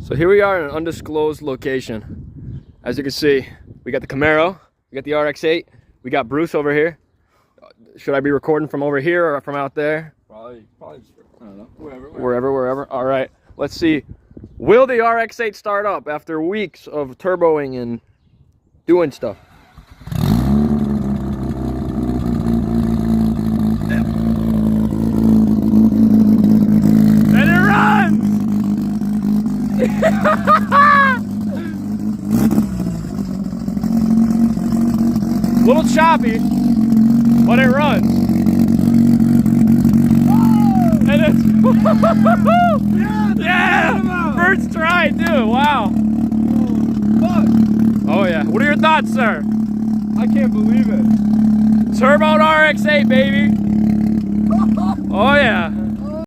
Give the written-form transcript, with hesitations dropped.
So here we are in an undisclosed location. As you can see, we got the Camaro, we got the RX-8, we got Bruce over here. Should I be recording from over here or from out there? Probably I don't know, Wherever. All right, let's see. Will the RX-8 start up after weeks of turboing and doing stuff? And it runs! A little choppy, but it runs. And it's yeah! First try too, wow. Oh yeah, what are your thoughts, sir? I can't believe it. Turboed RX-8, baby. Oh yeah.